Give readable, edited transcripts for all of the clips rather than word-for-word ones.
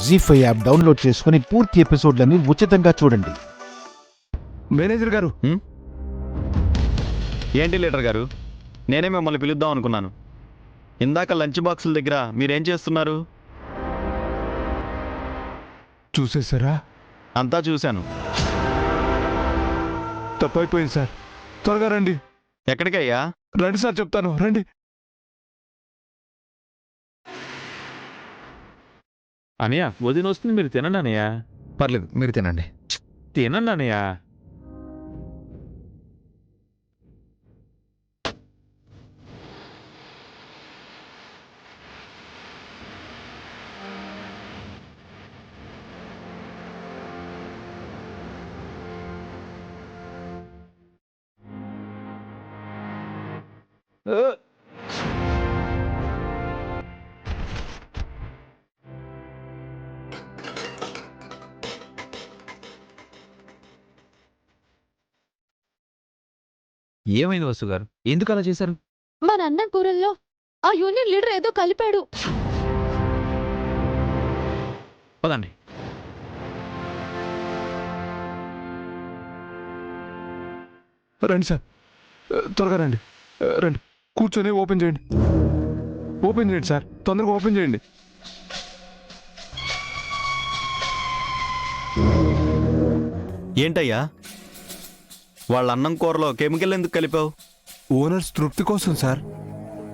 జీ5 app download చేసుకుని పూర్తి ఎపిసోడ్లని ఉచితంగా చూడండి. మేనేజర్ గారు, ఏంటి లీడర్ గారు, నేనే మిమ్మల్ని పిలుద్దాం అనుకున్నాను. ఇందాక లంచ్ బాక్సుల దగ్గర మీరేం చేస్తున్నారు? చూసేసారా? అంతా చూశాను. తప్పైపోయింది సార్, త్వరగా రండి. ఎక్కడికయ్యా? రండి సార్, చెప్తాను, రండి. అనయ్య వదిన వస్తుంది, మీరు తినండి అనయ్య. పర్లేదు, మీరు తినండి. తినండి అనయ్య. ఏమైంది వసు గారు, ఎందుకు అలా చేశారు? మన అన్న కూరల్లో ఆ యూనియన్ లీడర్ ఏదో కలిపాడు. పదండి. రండి సార్, త్వరగా రండి. రండి, కూర్చొని ఓపెన్ చేయండి. ఓపెన్ చేయండి సార్, తొందరగా ఓపెన్ చేయండి. ఏంటయ్యా, వాళ్ళ అన్నం కూరలో కెమికల్ ఎందుకు కలిపావు? ఓనర్స్ తృప్తి కోసం సార్.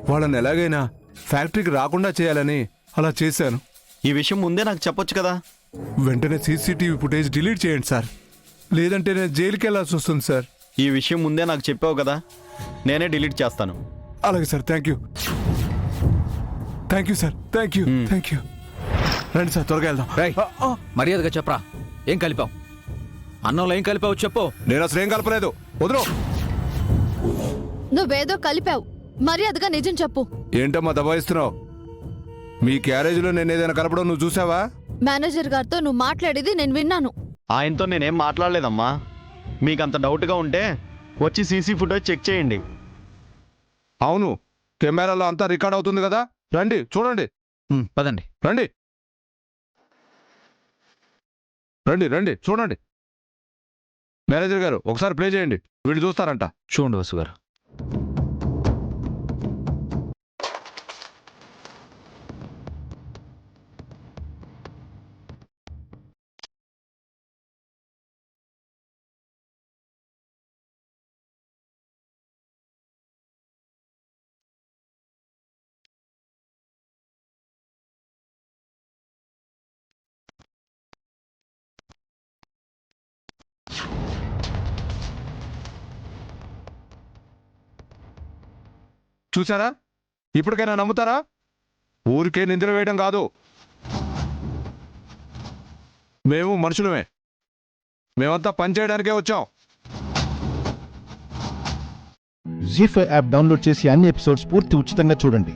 వాళ్ళని ఎలాగైనా ఫ్యాక్టరీకి రాకుండా చేయాలని అలా చేశాను. ఈ విషయం ముందే నాకు చెప్పొచ్చు కదా. వెంటనే సీసీటీవీ ఫుటేజ్ డిలీట్ చేయండి సార్, లేదంటే నేను జైలుకి వెళ్ళాల్సి వస్తుంది సార్. ఈ విషయం ముందే నాకు చెప్పావు కదా, నేనే డిలీట్ చేస్తాను. అలాగే sir, thank you. Thank you sir, thank you, thank you. రండి సార్, త్వరగా వెళ్దాం. మర్యాదగా చెప్పరా, ఏం కలిపావు? అన్నంలో ఏం కలిపావు చెప్పు. నేను అసలు ఏం కలపలేదు, వదరు. నువ్వేదో కలిపావు, మర్యాదగా నిజం చెప్పు. ఏంటమ్మా దబాయిస్తున్నావు? మీ క్యారేజీలో నేను ఏదైనా కలపడం నువ్వు చూసావా? మేనేజర్ గారితో నువ్వు మాట్లాడేది నేను విన్నాను. ఆయనతో నేనేం మాట్లాడలేదమ్మా. మీకంత డౌట్గా ఉంటే వచ్చి సీసీ ఫుటేజ్ చెక్ చేయండి. అవును, కెమెరాలో అంతా రికార్డ్ అవుతుంది కదా. రండి చూడండి. పదండి. రండి రండి రండి, చూడండి. మేనేజర్ గారు, ఒకసారి ప్లే చేయండి, వీళ్ళు చూస్తారంట. చూడండి వసు గారు. చూసారా? ఇప్పటికైనా నమ్ముతారా? ఊరికే నిందలు వేయడం కాదు, మేము మనుషులమే, మేమంతా పనిచేయడానికే వచ్చాం. జీ5 యాప్ డౌన్లోడ్ చేసి అన్ని ఎపిసోడ్స్ పూర్తి ఉచితంగా చూడండి.